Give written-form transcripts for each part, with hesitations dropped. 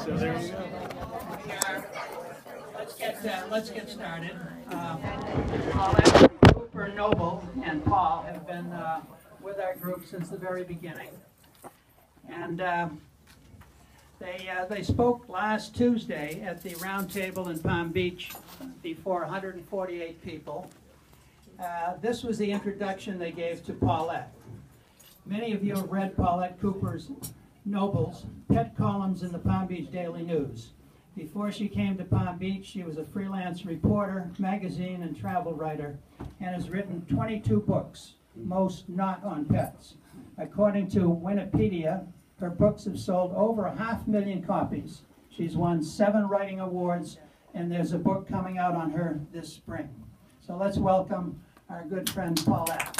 So there you go. Let's get started. Paulette Cooper Noble and Paul have been with our group since the very beginning, and they spoke last Tuesday at the round table in Palm Beach before 148 people. This was the introduction they gave to Paulette. Many of you have read Paulette Cooper's Noble's pet columns in the Palm Beach Daily News. Before she came to Palm Beach, she was a freelance reporter, magazine, and travel writer, and has written 22 books, most not on pets. According to Wikipedia, her books have sold over 500,000 copies. She's won 7 writing awards, and there's a book coming out on her this spring. So let's welcome our good friend Paulette.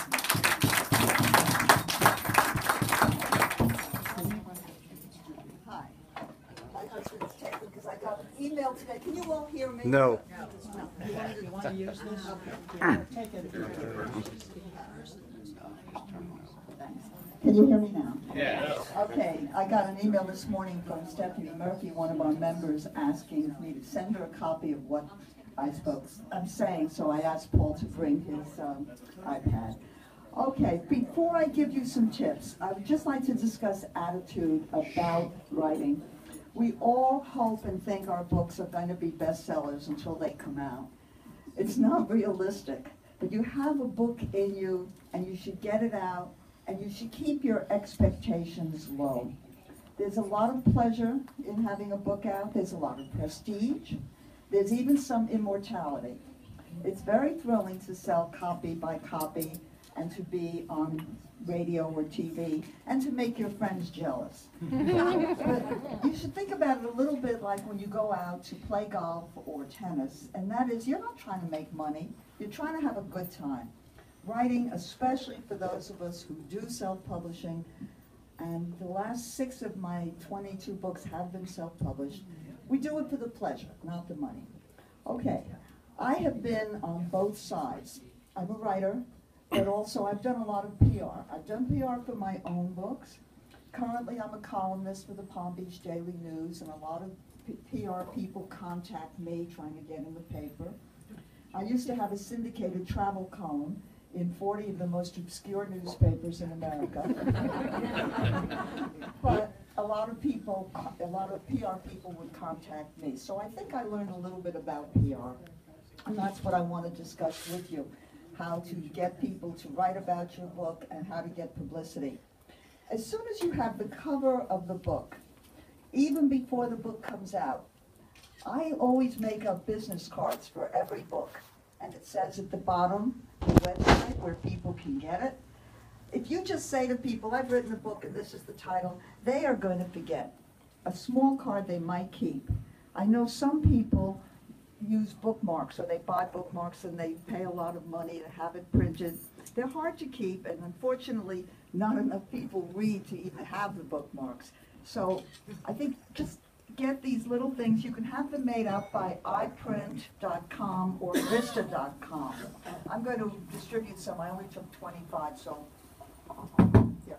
Email today. Can you all hear me? No. You want to use this? Take it. Can you hear me now? Yeah. Okay, I got an email this morning from Stephanie Murphy, one of our members, asking me to send her a copy of what I'm saying, so I asked Paul to bring his iPad. Okay, before I give you some tips, I would just like to discuss attitude about writing. We all hope and think our books are going to be bestsellers until they come out. It's not realistic, but you have a book in you and you should get it out and you should keep your expectations low. There's a lot of pleasure in having a book out. There's a lot of prestige. There's even some immortality. It's very thrilling to sell copy by copy and to be on radio or TV, and to make your friends jealous. But you should think about it a little bit like when you go out to play golf or tennis, and that is, you're not trying to make money, you're trying to have a good time. Writing, especially for those of us who do self-publishing, and the last 6 of my 22 books have been self-published, we do it for the pleasure, not the money. Okay, I have been on both sides. I'm a writer, but also I've done a lot of PR. I've done PR for my own books. Currently I'm a columnist for the Palm Beach Daily News, and a lot of PR people contact me trying to get in the paper. I used to have a syndicated travel column in 40 of the most obscure newspapers in America. But a lot of PR people would contact me. So I think I learned a little bit about PR, and that's what I want to discuss with you. How to get people to write about your book and how to get publicity. As soon as you have the cover of the book, even before the book comes out, I always make up business cards for every book. And it says at the bottom, the website where people can get it. If you just say to people, I've written a book and this is the title, they are going to forget. A small card they might keep. I know some people use bookmarks, or they buy bookmarks and they pay a lot of money to have it printed. They're hard to keep, and unfortunately not enough people read to even have the bookmarks. So I think just get these little things. You can have them made up by iprint.com or vista.com. I'm going to distribute some. I only took 25, so yeah.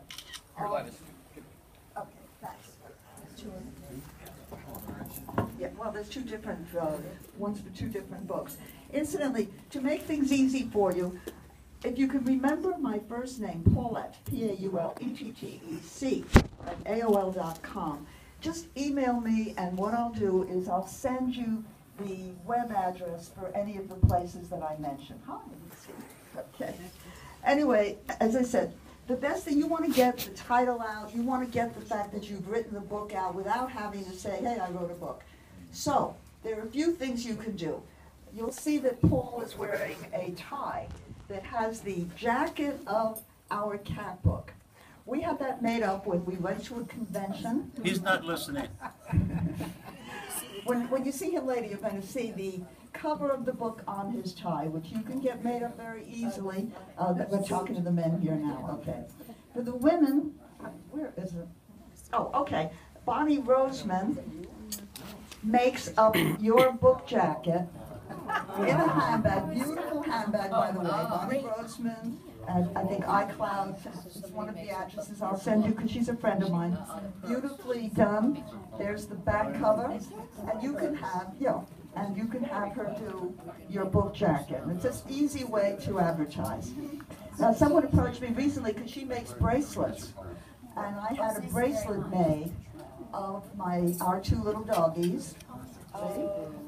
Okay, thanks. Yeah, well, there's 2 different ones for 2 different books. Incidentally, to make things easy for you, if you can remember my first name, Paulette, P-A-U-L-E-T-T-E-C, at AOL.com, just email me, and what I'll do is I'll send you the web address for any of the places that I mentioned. Hi, let's see. Okay. Anyway, as I said, the best thing, you want to get the title out, you want to get the fact that you've written the book out without having to say, hey, I wrote a book. So, there are a few things you can do. You'll see that Paul is wearing a tie that has the jacket of our cat book. We had that made up when we went to a convention. He's not listening. When you see him later, you're going to see the cover of the book on his tie, which you can get made up very easily. We're talking to the men here now, okay. For the women, where is it? Oh, okay. Bonnie Roseman makes up your book jacket in a handbag, beautiful handbag, by the way. Bonnie Roseman And I think iCloud is one of the addresses I'll send you because she's a friend of mine. Beautifully done. There's the back cover, and you can have, and you can have her do your book jacket. And it's just an easy way to advertise. Now, someone approached me recently because she makes bracelets, and I had a bracelet made of our two little doggies.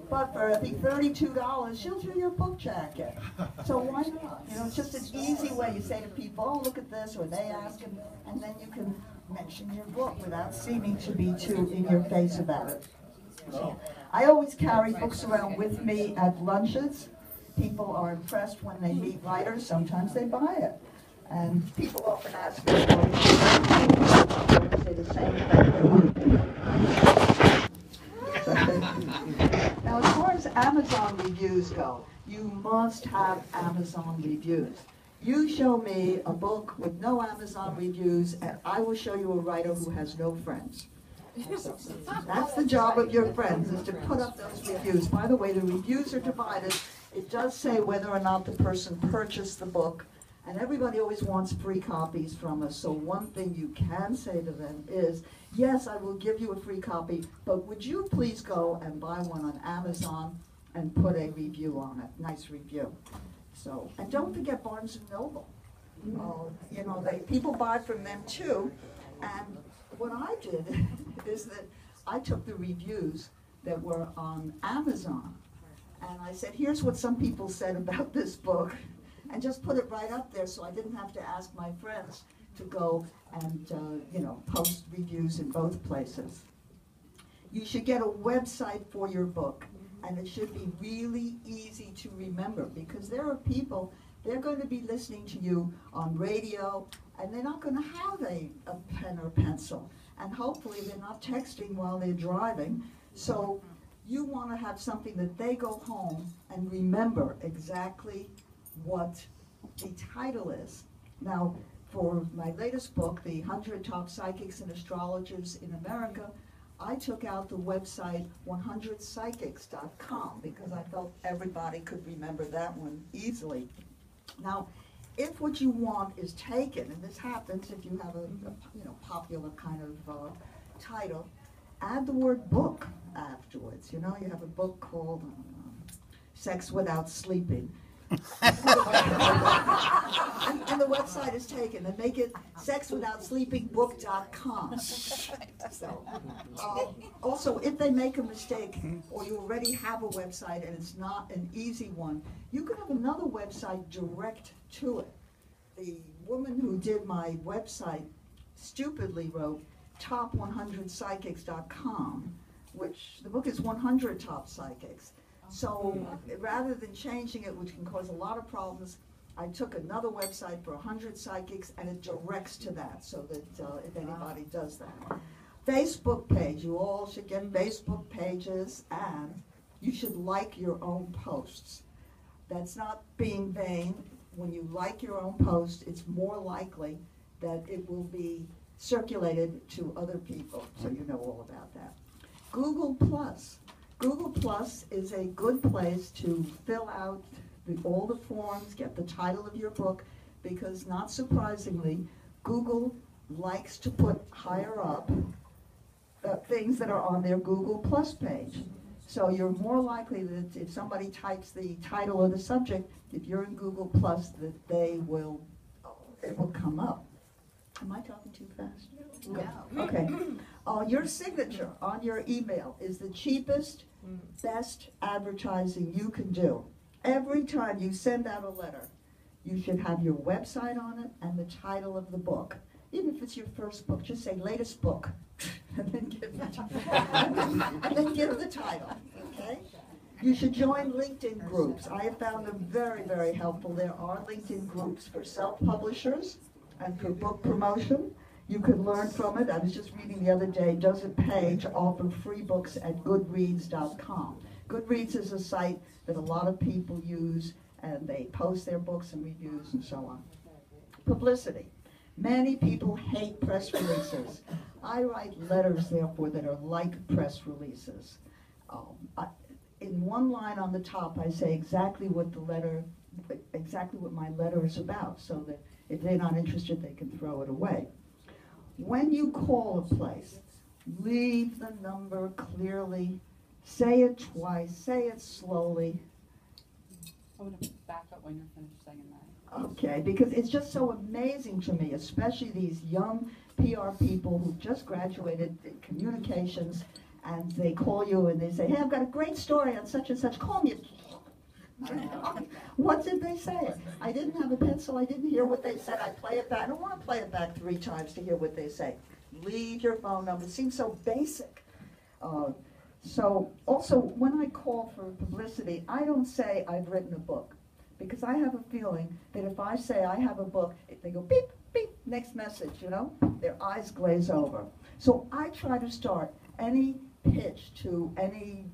But for, I think, $32, she'll do your book jacket. So why not? It's just an easy way. You say to people, oh, look at this, or they ask, and then you can mention your book without seeming to be too in your face about it. So, I always carry books around with me at lunches. People are impressed when they meet writers. Sometimes they buy it. And people often ask me, say the same thing. Now, as far as Amazon reviews go, you must have Amazon reviews. You show me a book with no Amazon reviews, and I will show you a writer who has no friends. So, that's the job of your friends, is to put up those reviews. By the way, the reviews are divided. It does say whether or not the person purchased the book, and everybody always wants free copies from us. So one thing you can say to them is, yes, I will give you a free copy, but would you please go and buy one on Amazon and put a review on it, nice review. So, and don't forget Barnes & Noble. People buy from them too. And what I did is that I took the reviews that were on Amazon, and I said, here's what some people said about this book, and just put it right up there so I didn't have to ask my friends to go and post reviews in both places. You should get a website for your book, and it should be really easy to remember, because there are people, they're going to be listening to you on radio, and they're not going to have a pen or pencil, and hopefully they're not texting while they're driving. So you want to have something that they go home and remember exactly what the title is. Now, for my latest book, The 100 Top Psychics and Astrologers in America, I took out the website 100psychics.com because I felt everybody could remember that one easily. Now, if what you want is taken, and this happens if you have a popular kind of title, add the word book afterwards. You have a book called Sex Without Sleeping. and the website is taken, and make it sexwithoutsleepingbook.com. So, also, if they make a mistake, or you already have a website and it's not an easy one, you can have another website direct to it. The woman who did my website stupidly wrote top100psychics.com, which the book is 100 Top Psychics. So rather than changing it, which can cause a lot of problems, I took another website for 100 Psychics, and it directs to that, so that if anybody does that. Facebook page, you all should get Facebook pages, and you should like your own posts. That's not being vain. When you like your own post, it's more likely that it will be circulated to other people, so you know all about that. Google Plus. Google Plus is a good place to fill out all the forms, get the title of your book, because not surprisingly, Google likes to put higher up things that are on their Google Plus page. So you're more likely that if somebody types the title or the subject, if you're in Google Plus, that it will come up. Am I talking too fast? No. Okay. Your signature on your email is the cheapest, best advertising you can do. Every time you send out a letter, you should have your website on it and the title of the book. Even if it's your first book, just say latest book, and then give the title. Okay? You should join LinkedIn groups. I have found them very, very helpful. There are LinkedIn groups for self-publishers and for book promotion. You can learn from it. I was just reading the other day, does it pay to offer free books at goodreads.com. Goodreads is a site that a lot of people use, and they post their books and reviews and so on. Publicity. Many people hate press releases. I write letters, therefore, that are like press releases. In one line on the top, I say exactly what my letter is about, so that If they're not interested, they can throw it away. When you call a place, leave the number clearly, say it twice, say it slowly. I'm going to back up when you're finished saying that. Okay, because it's just so amazing to me, especially these young PR people who just graduated in communications, and they call you and they say, hey, I've got a great story on such and such, call me. What did they say? I didn't have a pencil, I didn't hear what they said, I play it back. I don't want to play it back 3 times to hear what they say. Leave your phone number, it seems so basic. So also, when I call for publicity, I don't say I've written a book, because I have a feeling that if I say I have a book, they go beep, beep, next message, you know? Their eyes glaze over. So I try to start any pitch to any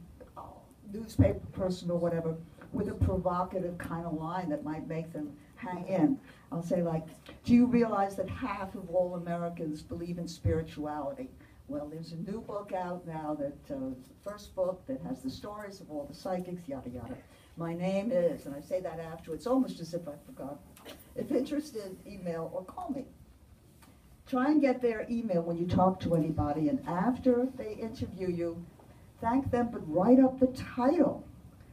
newspaper person or whatever with a provocative kind of line that might make them hang in. I'll say like, do you realize that half of all Americans believe in spirituality? Well, there's a new book out now that it's the first book that has the stories of all the psychics, yada, yada. My name is, and I say that after, it's almost as if I forgot. If interested, email or call me. Try and get their email when you talk to anybody, and after they interview you, thank them, but write up the title,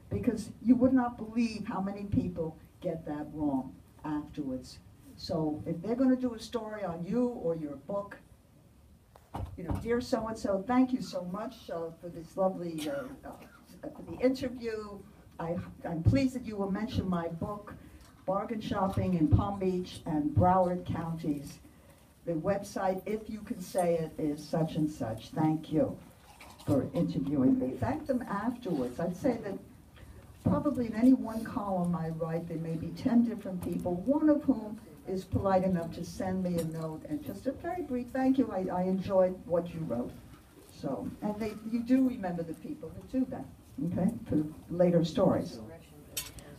because you would not believe how many people get that wrong afterwards. So if they're going to do a story on you or your book, you know, dear so-and-so, thank you so much for this lovely, for the interview. I'm pleased that you will mention my book, Bargain Shopping in Palm Beach and Broward Counties. The website, if you can say it, is such and such. Thank you for interviewing me. Thank them afterwards. I'd say that probably in any one column I write, there may be 10 different people, one of whom is polite enough to send me a note and just a very brief thank you. I enjoyed what you wrote. So, and you do remember the people who do that, okay, for later stories.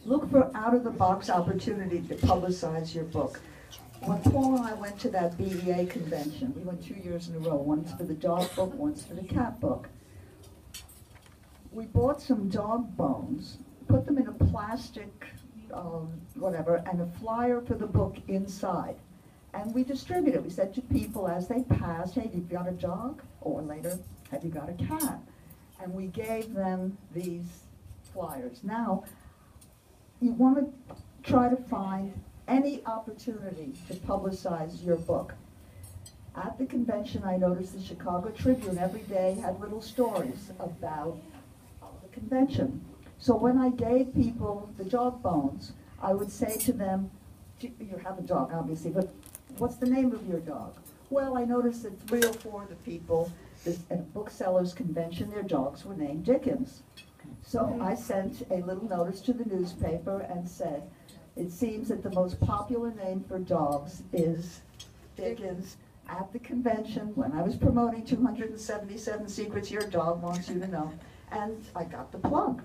Look for out-of-the-box opportunity to publicize your book. When Paul and I went to that BEA convention, we went 2 years in a row, once for the dog book, once for the cat book. We bought some dog bones, put them in a plastic whatever, and a flyer for the book inside. And we distributed it. We said to people as they passed, hey, have you got a dog? Or later, have you got a cat? And we gave them these flyers. Now, you want to try to find any opportunity to publicize your book. At the convention, I noticed the Chicago Tribune every day had little stories about the convention. So when I gave people the dog bones, I would say to them, you have a dog, obviously, but what's the name of your dog? Well, I noticed that 3 or 4 of the people at a booksellers convention, their dogs were named Dickens. So I sent a little notice to the newspaper and said, it seems that the most popular name for dogs is Dickens. At the convention, when I was promoting 277 Secrets Your Dog Wants You to Know, and I got the plug.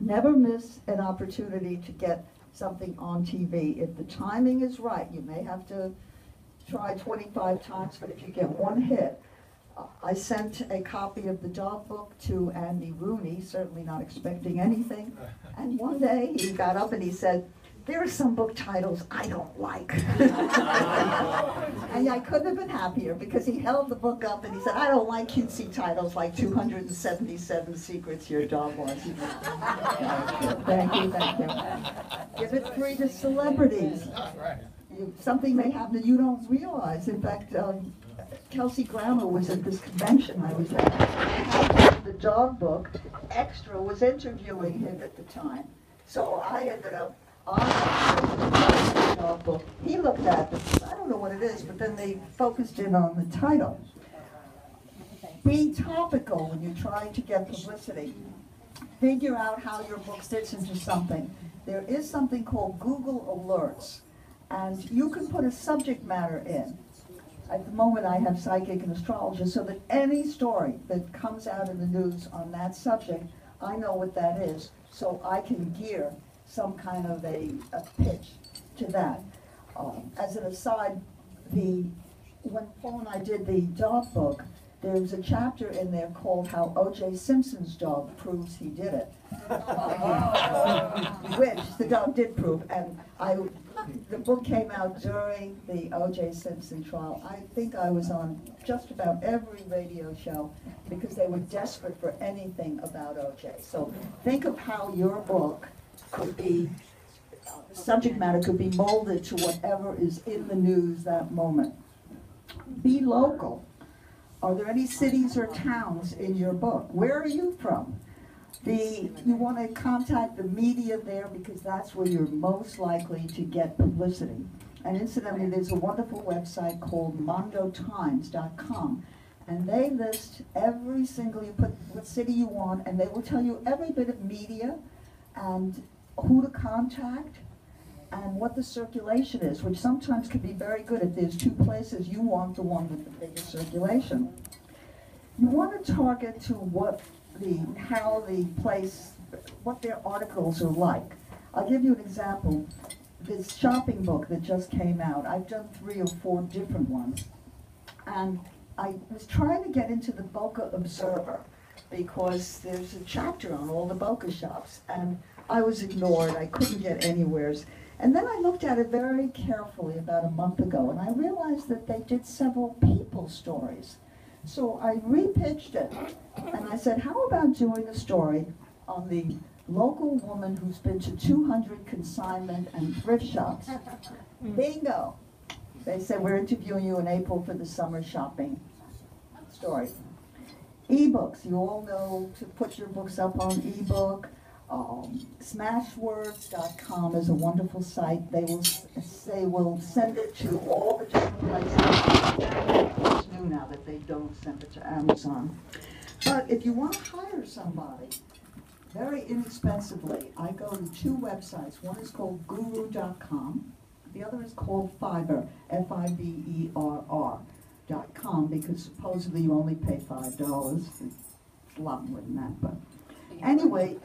Never miss an opportunity to get something on TV. If the timing is right, you may have to try 25 times, but if you get one hit, I sent a copy of the dog book to Andy Rooney, certainly not expecting anything, and one day he got up and he said, there are some book titles I don't like. And I couldn't have been happier, because he held the book up and he said, I don't like cutesy titles like 277 Secrets Your Dog Wants You to Know. Thank you, thank you. Give it free to celebrities. Something may happen that you don't realize. In fact, Kelsey Grammer was at this convention I was at. The dog book, Extra was interviewing him at the time. So I ended up on the dog book. He looked at it. I don't know what it is, but then they focused in on the title. Be topical when you're trying to get publicity. Figure out how your book fits into something. There is something called Google Alerts, and you can put a subject matter in. At the moment, I have psychic and astrologist, so that any story that comes out in the news on that subject, I know what that is, so I can gear some kind of a pitch to that. As an aside, when Paul and I did the dog book, there was a chapter in there called How O.J. Simpson's Dog Proves He Did It, which the dog did prove, and I the book came out during the O.J. Simpson trial. I think I was on just about every radio show because they were desperate for anything about O.J. So think of how your book could be, the subject matter could be molded to whatever is in the news that moment. Be local. Are there any cities or towns in your book? Where are you from? You want to contact the media there because that's where you're most likely to get publicity. And incidentally, there's a wonderful website called mondotimes.com. And they list every single, you put what city you want, and they will tell you every bit of media and who to contact and what the circulation is, which sometimes can be very good. If there's two places, you want the one with the biggest circulation. You want to target to what their articles are like. I'll give you an example. This shopping book that just came out, I've done 3 or 4 different ones. And I was trying to get into the Boca Observer because there's a chapter on all the Boca shops. And I was ignored, I couldn't get anywhere. And then I looked at it very carefully about a month ago, and I realized that they did several people stories. So I repitched it, and I said, how about doing a story on the local woman who's been to 200 consignment and thrift shops? Bingo! They said, we're interviewing you in April for the summer shopping story. E-books, you all know to put your books up on e-book. Smashwords.com is a wonderful site. They will send it to all the different places. It's new now that they don't send it to Amazon. But if you want to hire somebody, very inexpensively, I go to 2 websites. One is called guru.com. The other is called Fiverr, Fiberr.com, because supposedly you only pay $5. It's a lot more than that, but anyway,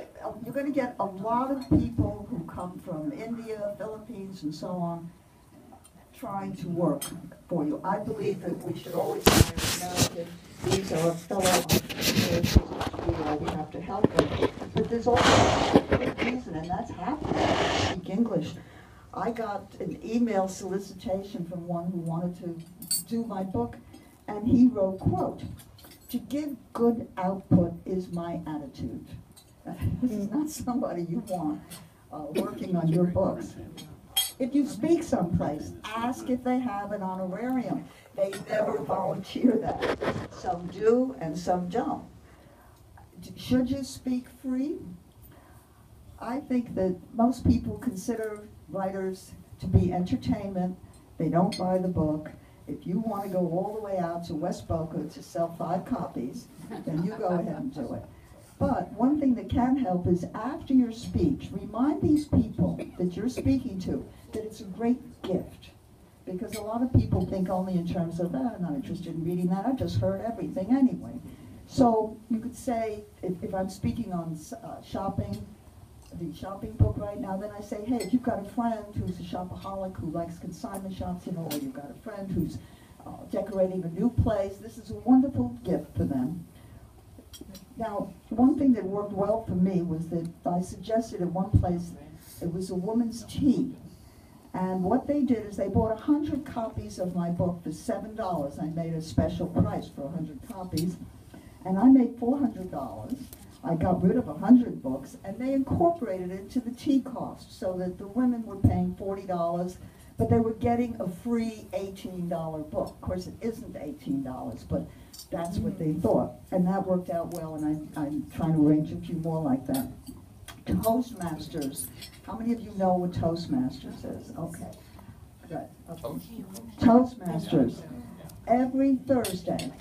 you're going to get a lot of people who come from India, Philippines, and so on, trying to work for you. I believe that we should always hire Americans. These are fellow entrepreneurs. We have to help them. But there's also a big reason, and that's half of them speak English. I got an email solicitation from one who wanted to do my book, and he wrote, quote, "To give good output is my attitude." This is not somebody you want working on your books. If you speak someplace, ask if they have an honorarium. They never volunteer that. Some do and some don't. Should you speak free? I think that most people consider writers to be entertainment. They don't buy the book. If you want to go all the way out to West Boca to sell 5 copies, then you go ahead and do it. But one thing that can help is after your speech, remind these people that you're speaking to that it's a great gift. Because a lot of people think only in terms of, I'm not interested in reading that, I just heard everything anyway. So you could say, if I'm speaking on shopping, the shopping book right now, then I say, hey, if you've got a friend who's a shopaholic who likes consignment shops, or you've got a friend who's decorating a new place, this is a wonderful gift for them. Now, one thing that worked well for me was that I suggested at one place, it was a woman's tea. And what they did is they bought 100 copies of my book for $7. I made a special price for 100 copies. And I made $400. I got rid of 100 books, and they incorporated it into the tea cost so that the women were paying $40, but they were getting a free $18 book. Of course, it isn't $18, but that's what they thought. And that worked out well, and I'm trying to arrange a few more like that. Toastmasters. How many of you know what Toastmasters is? Okay. Good. Okay. Toastmasters. Every Thursday,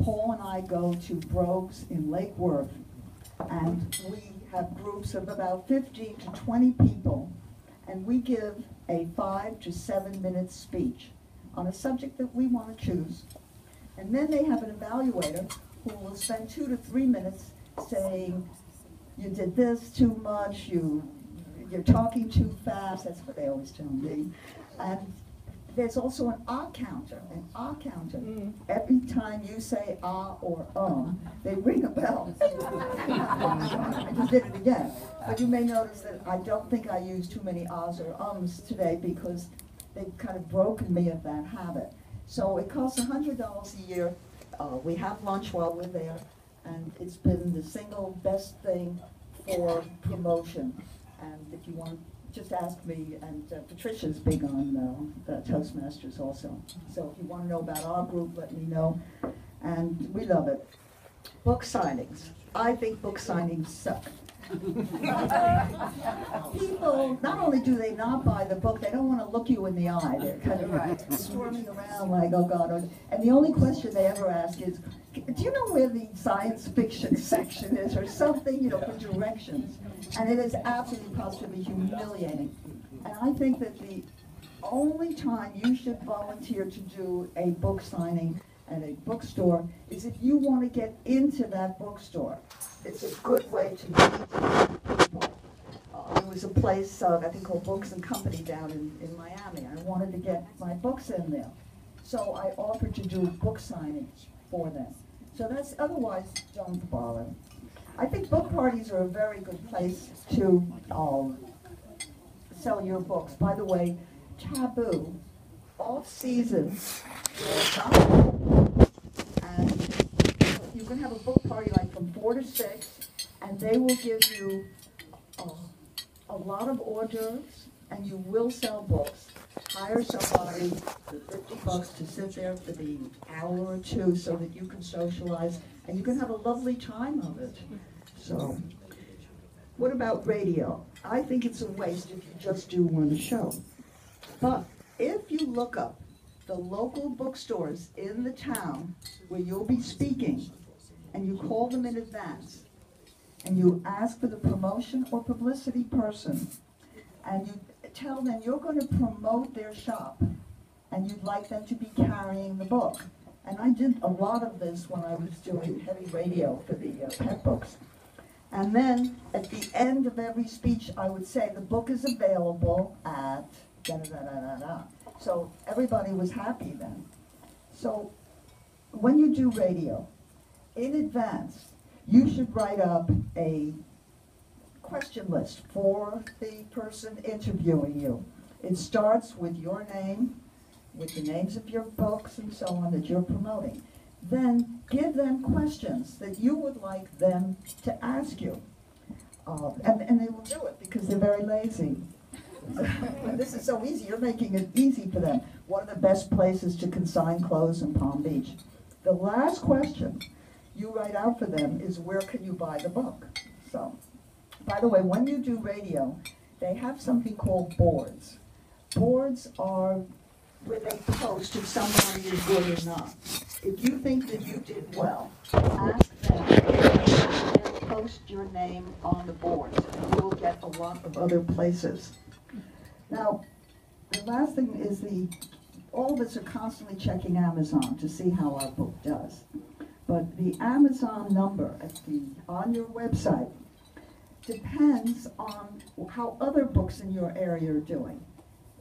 Paul and I go to Brogues in Lake Worth, and we have groups of about 15 to 20 people, and we give a 5 to 7 minute speech on a subject that we want to choose. And then they have an evaluator who will spend 2 to 3 minutes saying, you did this too much, you're talking too fast, that's what they always tell me. And there's also an ah counter, Every time you say ah or they ring a bell. I just did it again. But you may notice that I don't think I use too many ahs or ums today because they've kind of broken me of that habit. So it costs $100 a year. We have lunch while we're there, and it's been the single best thing for promotion. And if you want, just ask me, and Patricia's big on Toastmasters also. So if you want to know about our group, let me know. And we love it. Book signings. I think book signings suck. People, not only do they not buy the book, they don't want to look you in the eye. They're kind of swarming around like, oh God. And the only question they ever ask is, do you know where the science fiction section is or something, for directions? And it is absolutely positively humiliating. And I think that the only time you should volunteer to do a book signing at a bookstore is if you want to get into that bookstore. It's a good way to meet people. There was a place, I think called Books and Company down in Miami. I wanted to get my books in there. So I offered to do book signings for them. So that's, otherwise, don't bother. I think book parties are a very good place to sell your books. By the way, Taboo, off-season, and you can have a book party like from 4 to 6, and they will give you a lot of hors d'oeuvres, and you will sell books. Hire somebody for $50 to sit there for the hour or two so that you can socialize, and you can have a lovely time of it. So, what about radio? I think it's a waste if you just do one show. But if you look up the local bookstores in the town where you'll be speaking, and you call them in advance, and you ask for the promotion or publicity person, and you tell them you're going to promote their shop, and you'd like them to be carrying the book. And I did a lot of this when I was doing heavy radio for the pet books. And then, at the end of every speech, I would say, the book is available at da-da-da-da-da-da. So everybody was happy then. So when you do radio, in advance, you should write up a question list for the person interviewing you. It starts with your name, with the names of your books and so on that you're promoting. Then give them questions that you would like them to ask you. And they will do it because they're very lazy. And this is so easy. You're making it easy for them. One of the best places to consign clothes in Palm Beach. The last question you write out for them is, where can you buy the book? So, by the way, when you do radio, they have something called boards. Boards are where they post if somebody is good or not. If you think that you did well, ask them and post your name on the boards. And you will get a lot of other places. Now, the last thing is all of us are constantly checking Amazon to see how our book does. But the Amazon number on your website depends on how other books in your area are doing.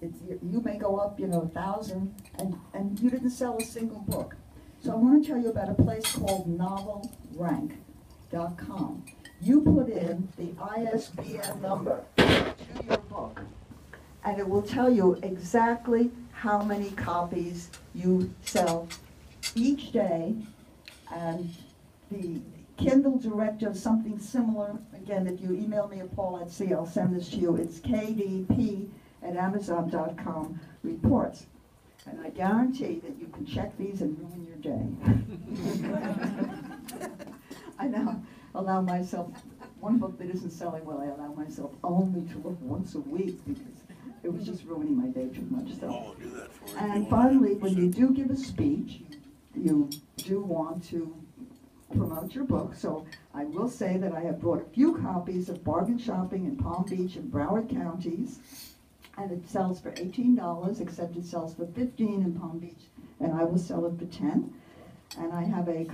You may go up, 1,000, and you didn't sell a single book. So I want to tell you about a place called novelrank.com. You put in the ISBN number to your book, and it will tell you exactly how many copies you sell each day. And the Kindle Direct does something similar. Again, if you email me at Paulette C, I'll send this to you. It's kdp@amazon.com reports. And I guarantee that you can check these and ruin your day. I now allow myself, one book that isn't selling well, I allow myself only to look once a week because it was just ruining my day too much. So. And finally, when you do give a speech, you do want to promote your book. So I will say that I have brought a few copies of Bargain Shopping in Palm Beach and Broward counties. And it sells for $18, except it sells for $15 in Palm Beach, and I will sell it for $10. And I have a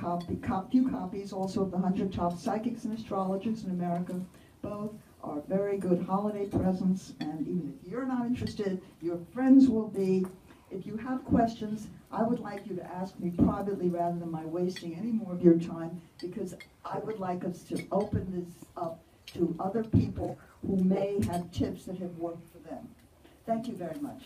few copies also of the 100 Top Psychics and Astrologers in America. Both are very good holiday presents, and even if you're not interested, your friends will be. If you have questions, I would like you to ask me privately rather than my wasting any more of your time, because I would like us to open this up to other people who may have tips that have worked for them. Thank you very much.